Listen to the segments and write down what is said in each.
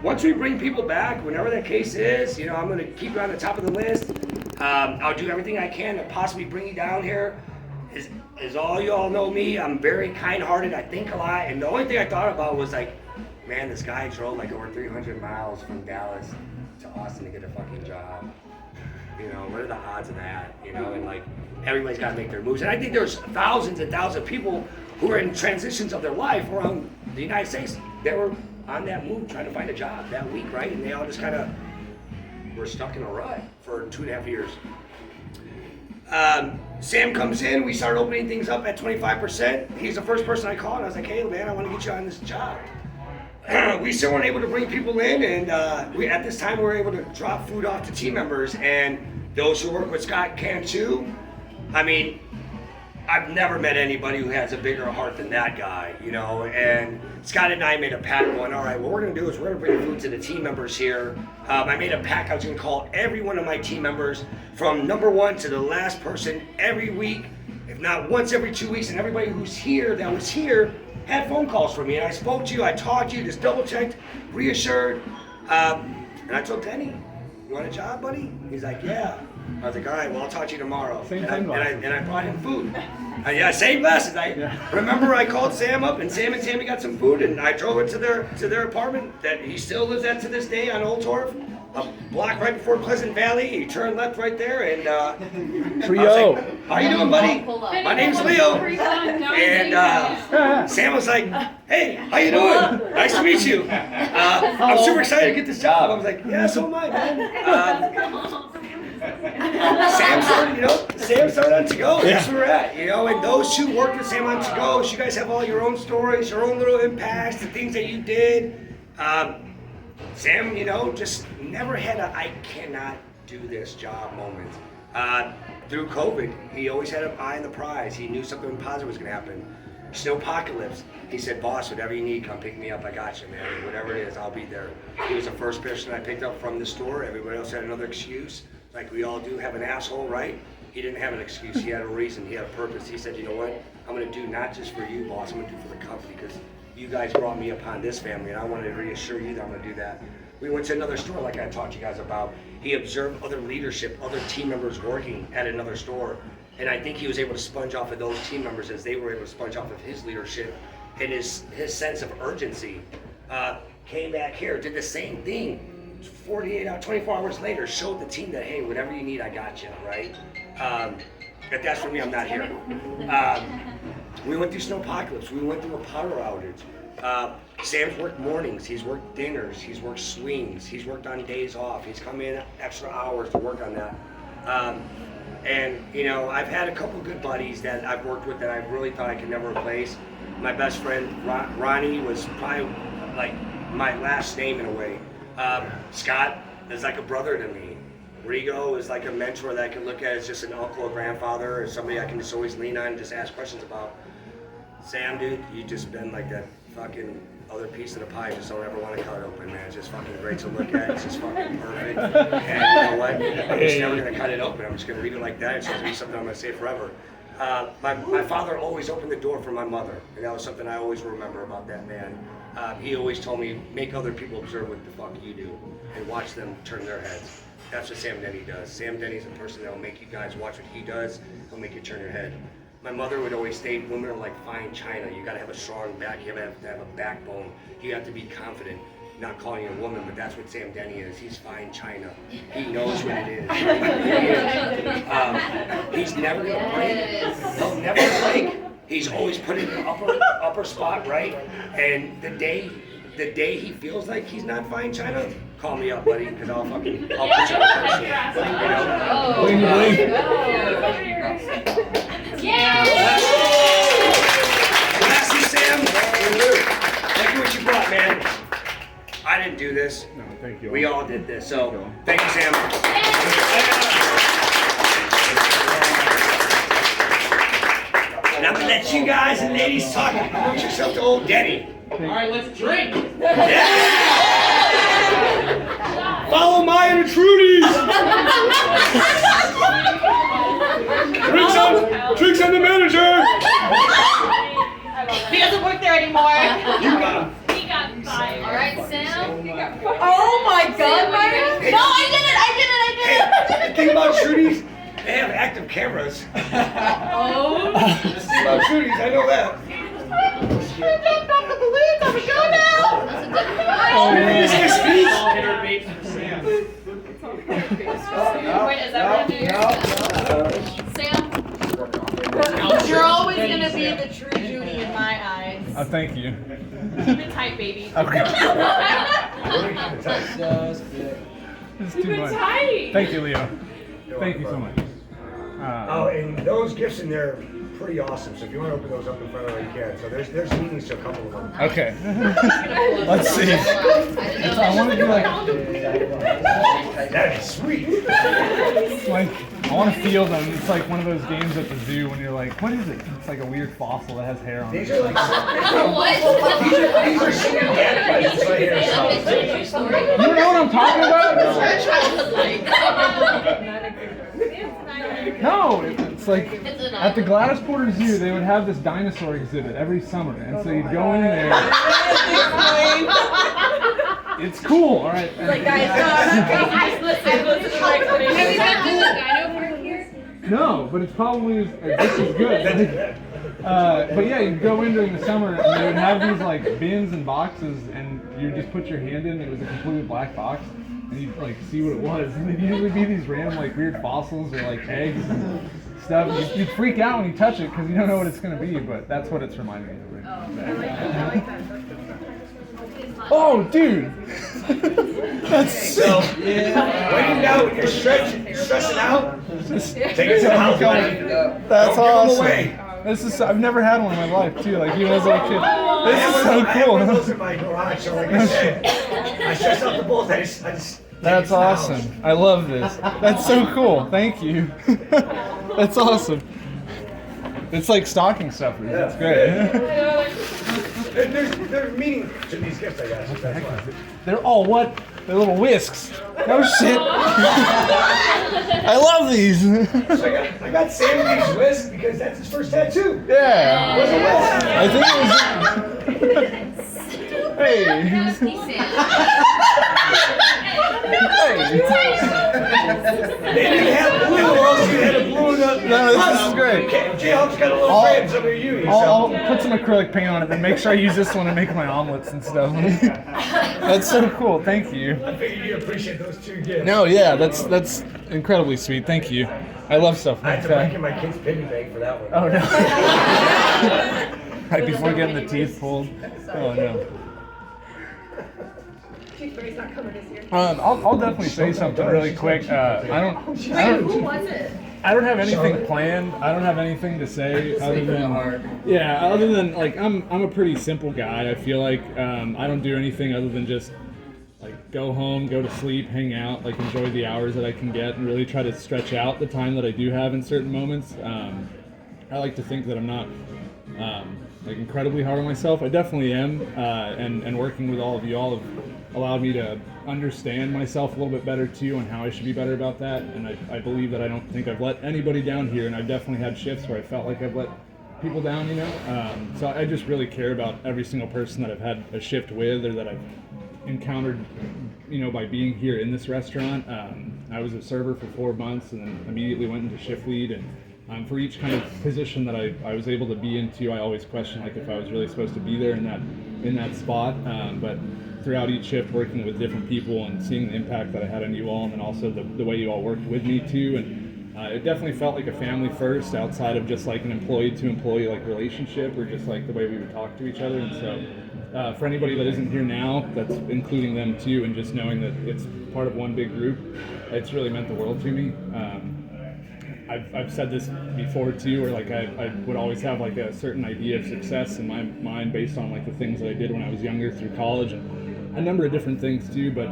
once we bring people back, whenever that case is, you know, I'm gonna keep you on the top of the list. I'll do everything I can to possibly bring you down here. As all you all know me, I'm very kind-hearted. I think a lot, and the only thing I thought about was like, man, this guy drove like over 300 miles from Dallas to Austin to get a fucking job. You know, what are the odds of that? You know, and like everybody's got to make their moves. And I think there's thousands and thousands of people who are in transitions of their life around the United States that were on that move trying to find a job that week, right? And they all just kind of were stuck in a rut for 2.5 years. Sam comes in, we start opening things up at 25%. He's the first person I called, and I was like, hey man, I want to get you on this job. We still weren't able to bring people in, and at this time we were able to drop food off to team members, and those who work with Scott can too. I mean, I've never met anybody who has a bigger heart than that guy, you know, and Scott and I made a pact going, all right, what we're gonna do is we're gonna bring food to the team members here. I made a pact, I was gonna call every one of my team members from number one to the last person every week, if not once every 2 weeks, and everybody who's here, that was here, had phone calls for me, and I spoke to you, I talked to you, just double checked, reassured, and I told Denny, you want a job, buddy? He's like, yeah. I was like, all right, well, I'll talk to you tomorrow. Same and thing, I brought him food. Yeah, same glasses. Remember I called Sam up, and Sam and Tammy got some food, and I drove it to their apartment that he still lives at to this day on Old Torf, a block right before Pleasant Valley. He turned left right there, and Trio. Like, how you doing, buddy? My name's Leo. And Sam was like, hey, how you doing? Nice to meet you. I'm super excited to get this job. I was like, yeah, so am I, man. Sam started on To Go. That's where we're at, you know. And those who worked with Sam on To Go, you guys have all your own stories, your own little impacts, the things that you did. Sam, you know, just never had a I cannot do this job moment. Through COVID, he always had an eye on the prize. He knew something positive was going to happen. Snowpocalypse, he said, boss, whatever you need, come pick me up. I got you, man. Whatever it is, I'll be there. He was the first person I picked up from the store. Everybody else had another excuse. Like we all do have an asshole, right? He didn't have an excuse. He had a reason. He had a purpose. He said, you know what? I'm going to do not just for you, boss. I'm going to do for the company because you guys brought me upon this family, and I wanted to reassure you that I'm going to do that. We went to another store like I talked to you guys about. He observed other leadership, other team members working at another store. And I think he was able to sponge off of those team members as they were able to sponge off of his leadership and his sense of urgency. Came back here, did the same thing. 24 hours later, showed the team that, hey, whatever you need, I got you, right? If that's for me, I'm not here. We went through Snowpocalypse. We went through a power outage. Sam's worked mornings, he's worked dinners, he's worked swings, he's worked on days off, he's come in extra hours to work on that. And, you know, I've had a couple good buddies that I've worked with that I really thought I could never replace. My best friend, Ronnie, was probably like my last name in a way. Scott is like a brother to me. Rigo is like a mentor that I can look at as just an uncle or grandfather or somebody I can just always lean on and just ask questions about. Sam, dude, you just been like that fucking other piece of the pie. Just don't ever want to cut it open, man. It's just fucking great to look at. It's just fucking perfect. And you know what? I'm just never gonna cut it open. I'm just gonna leave it like that. It's just gonna be something I'm gonna say forever. My father always opened the door for my mother, and that was something I always remember about that man. He always told me, make other people observe what the fuck you do and watch them turn their heads. That's what Sam Denny does. Sam Denny's a person that will make you guys watch what he does. He'll make you turn your head. My mother would always say, women are like fine china. You gotta have a strong back, you have to have a backbone. You have to be confident. Not calling you a woman, but that's what Sam Denny is. He's fine china. He knows what it is. He's never gonna break. He'll never break. He's always put it in the upper spot, right? And the day he feels like he's not fine china, call me up, buddy, because I'll put you on first. You know? Lastly, Sam, thank you what you brought, man. I didn't do this. No, thank you. We all did this. So, thank you, Sam. And I'm gonna let you guys and ladies talk and promote yourself to old Denny. All right, let's drink. Yeah! Follow Maya to Trudy's. Drinks on the manager. He doesn't work there anymore. You got him. He got All right, Sam. Oh my God, Marty! No, I did it! Hey, the thing about Trudy's, they have active cameras. Oh. The thing about Trudy's, I know that. I jumped off the balloons. I'm a go now. Oh, Did you say speech? all hit our bait for Sam. Wait, is that what Sam? You're always gonna be the true Judy in my eyes. Oh, thank you. Keep it tight, baby. Okay. Just bit. It's Keep too it much. tight. Thank you, Leo. Thank you so much. Oh, and those gifts in there are pretty awesome. So if you want to open those up in front of her, you can. So there's meanings to a couple of them. Okay. Let's see. I want to do like That is sweet. like I want to feel them. It's like one of those games at the zoo when you're like, what is it? It's like a weird fossil that has hair on These it. are like What? these are super animals right here. So. Is that a true story? You don't know what I'm talking about? No, it's like at the Gladys Porter Zoo, they would have this dinosaur exhibit every summer, and so you'd go in there. It's cool, all right. Like, guys, I listened to the explanation. Have you been to the dino park here? No, but it's probably this is good. But yeah, you'd go in during the summer, and they would have these like bins and boxes, and you just put your hand in. It was a completely black box. And you'd like see what it was, and it'd usually be these random like weird fossils or like eggs and stuff. You'd freak out when you touch it because you don't know what it's gonna be, but that's what it's reminding me of. Right? Oh, dude, that's So when you know you're stressing out, take it to the house. buddy. that's Don't give 'em awesome. away. This is I've never had one in my life too. Like even as a kid, I this have is one so of those- I have one of cool. those in my garage. So like I said, I stress out the bulls. I just take That's it to the house. awesome. I love this. That's so cool. Thank you. That's awesome. It's like stocking stuffers. That's great. There's meaning to these gifts, I guess. That's why. They're all what? They're little whisks. No shit. I love these. So I got Sam these whisks because that's his first tattoo. Yeah. What's a whisk? I think it was. Hey. Nasty Sam. They didn't have blue, or else you had a blue. No, this is great. Jayhawk's got a little I'll- frames under you. I'll put some acrylic paint on it and make sure I use this one to make my omelets and stuff. That's so cool. Thank you. I figured you appreciate those two gifts. No, yeah, that's incredibly sweet. Thank you. I love stuff I like had to break that. in my kid's piggy bank for that one. Oh no. Right before getting the teeth pulled. Oh no. I'll definitely say something really quick. I don't have anything planned. I don't have anything to say other than like I'm a pretty simple guy. I feel like I don't do anything other than just like go home, go to sleep, hang out, like enjoy the hours that I can get, and really try to stretch out the time that I do have in certain moments. I like to think that I'm not like incredibly hard on myself. I definitely am, and working with all of you all have allowed me to understand myself a little bit better too, and how I should be better about that. And I believe that I don't think I've let anybody down here, and I've definitely had shifts where I felt like I've let people down, you know. So I just really care about every single person that I've had a shift with, or that I've encountered, you know, by being here in this restaurant. I was a server for 4 months, and then immediately went into shift lead. And for each kind of position that I was able to be into, I always questioned like if I was really supposed to be there in that spot. But throughout each shift, working with different people and seeing the impact that I had on you all, and then also the way you all worked with me too, and it definitely felt like a family first, outside of just like an employee to employee like relationship, or just like the way we would talk to each other. And so for anybody that isn't here now, that's including them too, and just knowing that it's part of one big group, it's really meant the world to me. I've said this before too, where like I would always have like a certain idea of success in my mind based on like the things that I did when I was younger through college, and a number of different things too, but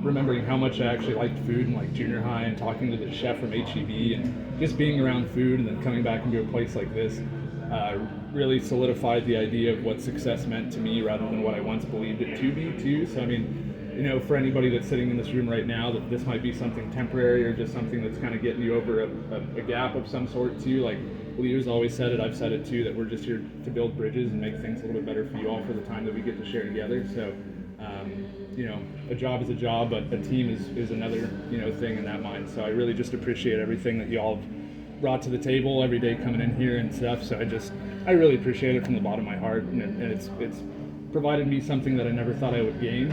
remembering how much I actually liked food in like junior high, and talking to the chef from HEB, and just being around food, and then coming back into a place like this really solidified the idea of what success meant to me rather than what I once believed it to be too. So I mean, you know, for anybody that's sitting in this room right now, that this might be something temporary or just something that's kind of getting you over a gap of some sort too, like Leah's always said it, I've said it too, that we're just here to build bridges and make things a little bit better for you all for the time that we get to share together. So, you know, a job is a job, but a team is another, you know, thing in that mind. So I really just appreciate everything that you all have brought to the table every day coming in here and stuff. So I really appreciate it from the bottom of my heart, and it's provided me something that I never thought I would gain,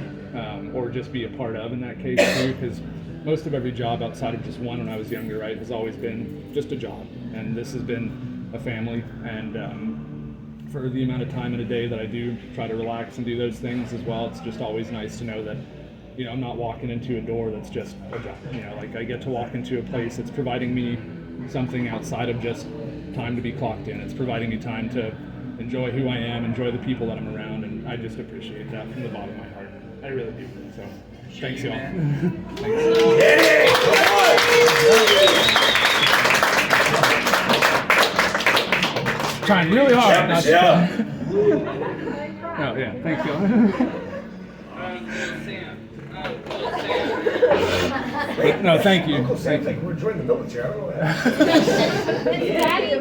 or just be a part of in that case too, because most of every job outside of just one when I was younger, right, has always been just a job, and this has been a family. And for the amount of time in a day that I do try to relax and do those things as well, it's just always nice to know that, you know, I'm not walking into a door that's just a job. You know, like I get to walk into a place that's providing me something outside of just time to be clocked in. It's providing me time to enjoy who I am, enjoy the people that I'm around, and I just appreciate that from the bottom of my heart. I really do. So, thanks y'all. Trying really hard. Not to... Oh yeah, thanks y'all. No, thank you. Uncle Sam, like we're joining the military. I don't know. Daddy,